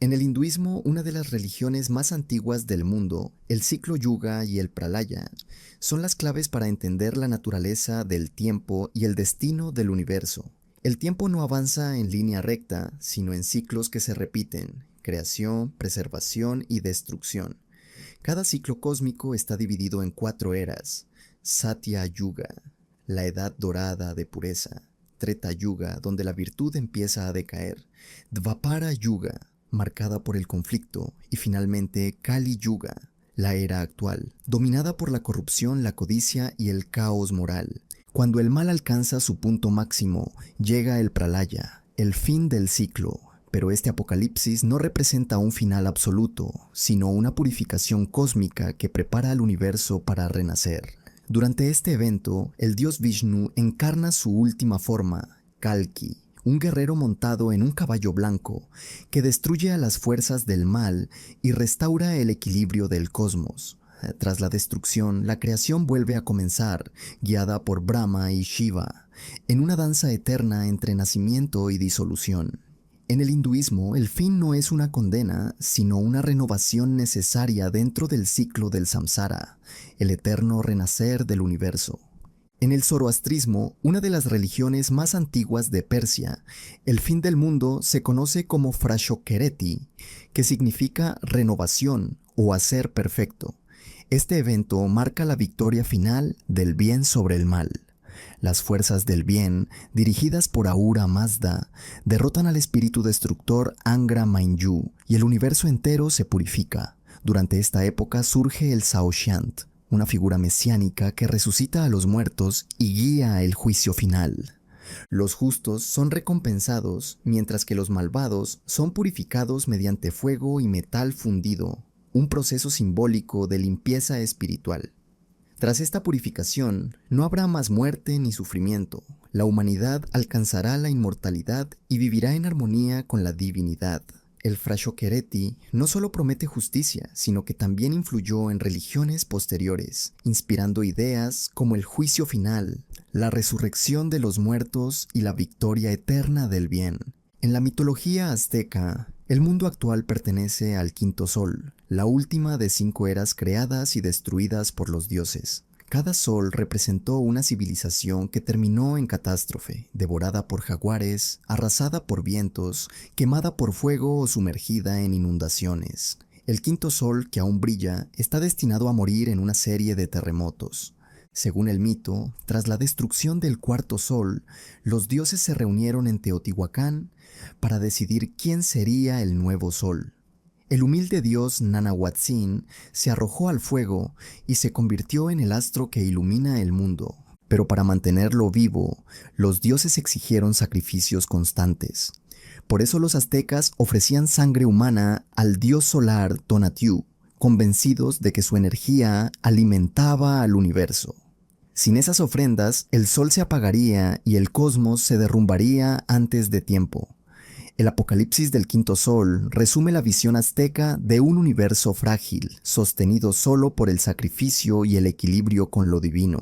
En el hinduismo, una de las religiones más antiguas del mundo, el ciclo yuga y el pralaya son las claves para entender la naturaleza del tiempo y el destino del universo. El tiempo no avanza en línea recta, sino en ciclos que se repiten: creación, preservación y destrucción. Cada ciclo cósmico está dividido en 4 eras: Satya Yuga, la edad dorada de pureza; Treta Yuga, donde la virtud empieza a decaer; Dvapara Yuga, marcada por el conflicto; y finalmente Kali Yuga, la era actual, dominada por la corrupción, la codicia y el caos moral. Cuando el mal alcanza su punto máximo, llega el pralaya, el fin del ciclo. Pero este apocalipsis no representa un final absoluto, sino una purificación cósmica que prepara al universo para renacer. Durante este evento, el dios Vishnu encarna su última forma, Kalki, un guerrero montado en un caballo blanco que destruye a las fuerzas del mal y restaura el equilibrio del cosmos. Tras la destrucción, la creación vuelve a comenzar, guiada por Brahma y Shiva, en una danza eterna entre nacimiento y disolución. En el hinduismo, el fin no es una condena, sino una renovación necesaria dentro del ciclo del samsara, el eterno renacer del universo. En el zoroastrismo, una de las religiones más antiguas de Persia, el fin del mundo se conoce como Frashokereti, que significa renovación o hacer perfecto. Este evento marca la victoria final del bien sobre el mal. Las fuerzas del bien, dirigidas por Ahura Mazda, derrotan al espíritu destructor Angra Mainyu y el universo entero se purifica. Durante esta época surge el Saoshyant, una figura mesiánica que resucita a los muertos y guía el juicio final. Los justos son recompensados, mientras que los malvados son purificados mediante fuego y metal fundido, un proceso simbólico de limpieza espiritual. Tras esta purificación, no habrá más muerte ni sufrimiento. La humanidad alcanzará la inmortalidad y vivirá en armonía con la divinidad. El Frashokereti no solo promete justicia, sino que también influyó en religiones posteriores, inspirando ideas como el juicio final, la resurrección de los muertos y la victoria eterna del bien. En la mitología azteca, el mundo actual pertenece al quinto sol, la última de 5 eras creadas y destruidas por los dioses. Cada sol representó una civilización que terminó en catástrofe, devorada por jaguares, arrasada por vientos, quemada por fuego o sumergida en inundaciones. El quinto sol, que aún brilla, está destinado a morir en una serie de terremotos. Según el mito, tras la destrucción del cuarto sol, los dioses se reunieron en Teotihuacán para decidir quién sería el nuevo sol. El humilde dios Nanahuatzin se arrojó al fuego y se convirtió en el astro que ilumina el mundo. Pero para mantenerlo vivo, los dioses exigieron sacrificios constantes. Por eso los aztecas ofrecían sangre humana al dios solar Tonatiuh, convencidos de que su energía alimentaba al universo. Sin esas ofrendas, el sol se apagaría y el cosmos se derrumbaría antes de tiempo. El apocalipsis del quinto sol resume la visión azteca de un universo frágil, sostenido solo por el sacrificio y el equilibrio con lo divino.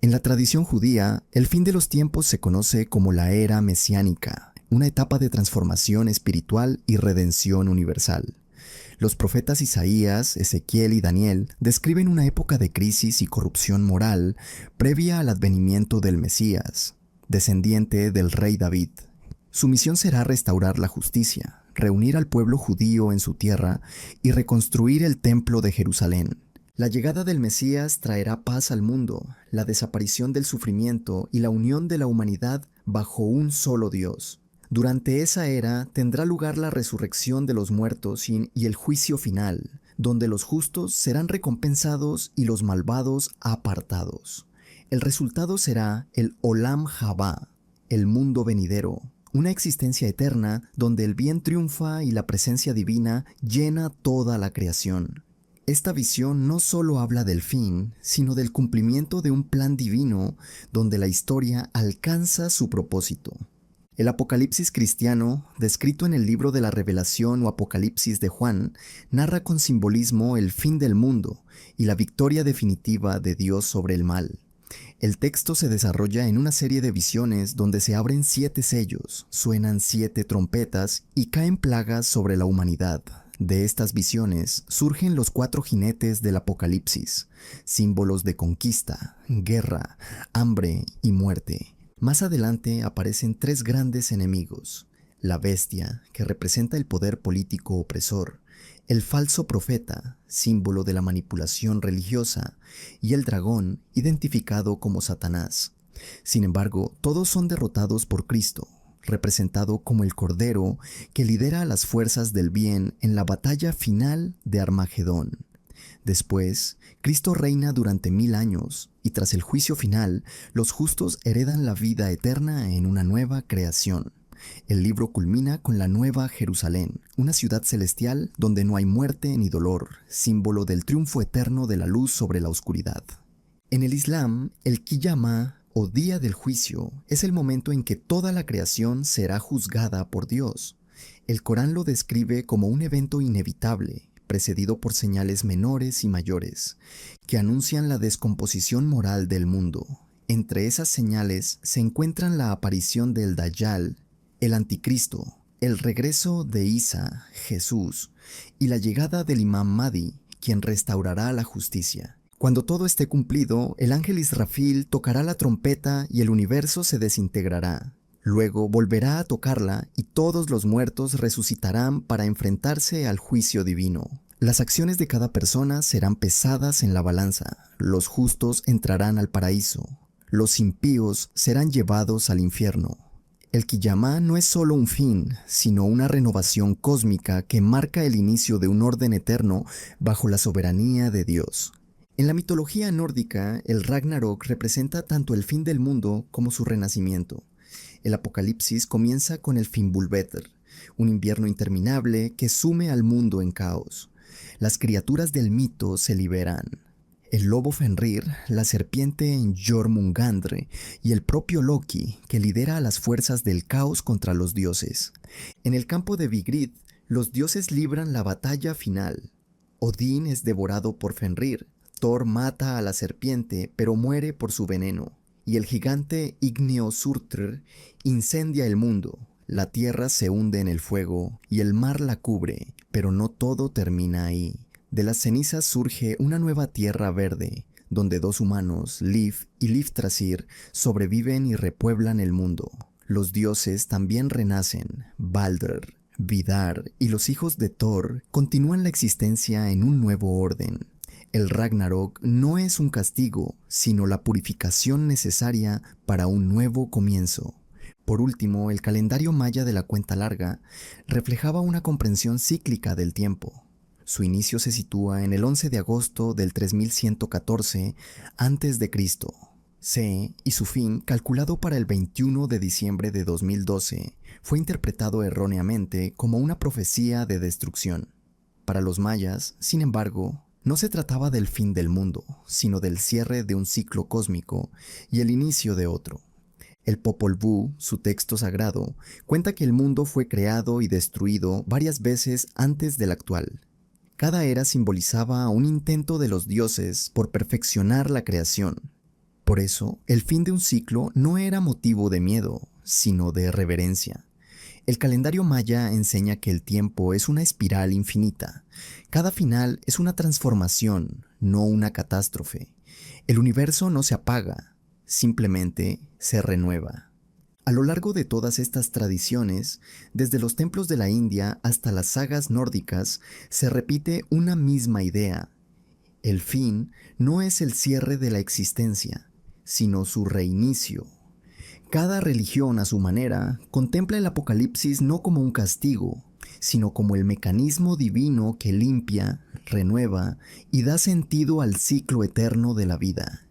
En la tradición judía, el fin de los tiempos se conoce como la era mesiánica, una etapa de transformación espiritual y redención universal. Los profetas Isaías, Ezequiel y Daniel describen una época de crisis y corrupción moral previa al advenimiento del Mesías, descendiente del rey David. Su misión será restaurar la justicia, reunir al pueblo judío en su tierra y reconstruir el templo de Jerusalén. La llegada del Mesías traerá paz al mundo, la desaparición del sufrimiento y la unión de la humanidad bajo un solo Dios. Durante esa era tendrá lugar la resurrección de los muertos y el juicio final, donde los justos serán recompensados y los malvados apartados. El resultado será el Olam Jabá, el mundo venidero, una existencia eterna donde el bien triunfa y la presencia divina llena toda la creación. Esta visión no solo habla del fin, sino del cumplimiento de un plan divino donde la historia alcanza su propósito. El Apocalipsis cristiano, descrito en el libro de la Revelación o Apocalipsis de Juan, narra con simbolismo el fin del mundo y la victoria definitiva de Dios sobre el mal. El texto se desarrolla en una serie de visiones donde se abren 7 sellos, suenan 7 trompetas y caen plagas sobre la humanidad. De estas visiones surgen los 4 jinetes del Apocalipsis, símbolos de conquista, guerra, hambre y muerte. Más adelante aparecen 3 grandes enemigos: la bestia, que representa el poder político opresor; el falso profeta, símbolo de la manipulación religiosa; y el dragón, identificado como Satanás. Sin embargo, todos son derrotados por Cristo, representado como el Cordero que lidera a las fuerzas del bien en la batalla final de Armagedón. Después, Cristo reina durante 1000 años, y tras el juicio final, los justos heredan la vida eterna en una nueva creación. El libro culmina con la Nueva Jerusalén, una ciudad celestial donde no hay muerte ni dolor, símbolo del triunfo eterno de la luz sobre la oscuridad. En el Islam, el Qiyamah, o Día del Juicio, es el momento en que toda la creación será juzgada por Dios. El Corán lo describe como un evento inevitable, precedido por señales menores y mayores, que anuncian la descomposición moral del mundo. Entre esas señales se encuentran la aparición del Dajjal, el Anticristo, el regreso de Isa, Jesús, y la llegada del Imam Mahdi, quien restaurará la justicia. Cuando todo esté cumplido, el ángel Israfil tocará la trompeta y el universo se desintegrará. Luego volverá a tocarla y todos los muertos resucitarán para enfrentarse al juicio divino. Las acciones de cada persona serán pesadas en la balanza. Los justos entrarán al paraíso. Los impíos serán llevados al infierno. El Qiyamah no es solo un fin, sino una renovación cósmica que marca el inicio de un orden eterno bajo la soberanía de Dios. En la mitología nórdica, el Ragnarok representa tanto el fin del mundo como su renacimiento. El Apocalipsis comienza con el Fimbulvetr, un invierno interminable que sume al mundo en caos. Las criaturas del mito se liberan. El lobo Fenrir, la serpiente Jormungandr y el propio Loki, que lidera a las fuerzas del caos contra los dioses. En el campo de Vigrid, los dioses libran la batalla final. Odín es devorado por Fenrir. Thor mata a la serpiente, pero muere por su veneno. Y el gigante Ígneo Surtr incendia el mundo. La tierra se hunde en el fuego y el mar la cubre, pero no todo termina ahí. De las cenizas surge una nueva tierra verde, donde 2 humanos, Liv y Livtrasir, sobreviven y repueblan el mundo. Los dioses también renacen. Baldr, Vidar y los hijos de Thor continúan la existencia en un nuevo orden. El Ragnarok no es un castigo, sino la purificación necesaria para un nuevo comienzo. Por último, el calendario maya de la cuenta larga reflejaba una comprensión cíclica del tiempo. Su inicio se sitúa en el 11 de agosto del 3114 a.C., y su fin, calculado para el 21 de diciembre de 2012, fue interpretado erróneamente como una profecía de destrucción. Para los mayas, sin embargo, no se trataba del fin del mundo, sino del cierre de un ciclo cósmico y el inicio de otro. El Popol Vuh, su texto sagrado, cuenta que el mundo fue creado y destruido varias veces antes del actual. Cada era simbolizaba un intento de los dioses por perfeccionar la creación. Por eso, el fin de un ciclo no era motivo de miedo, sino de reverencia. El calendario maya enseña que el tiempo es una espiral infinita. Cada final es una transformación, no una catástrofe. El universo no se apaga, simplemente se renueva. A lo largo de todas estas tradiciones, desde los templos de la India hasta las sagas nórdicas, se repite una misma idea. El fin no es el cierre de la existencia, sino su reinicio. Cada religión, a su manera, contempla el Apocalipsis no como un castigo, sino como el mecanismo divino que limpia, renueva y da sentido al ciclo eterno de la vida.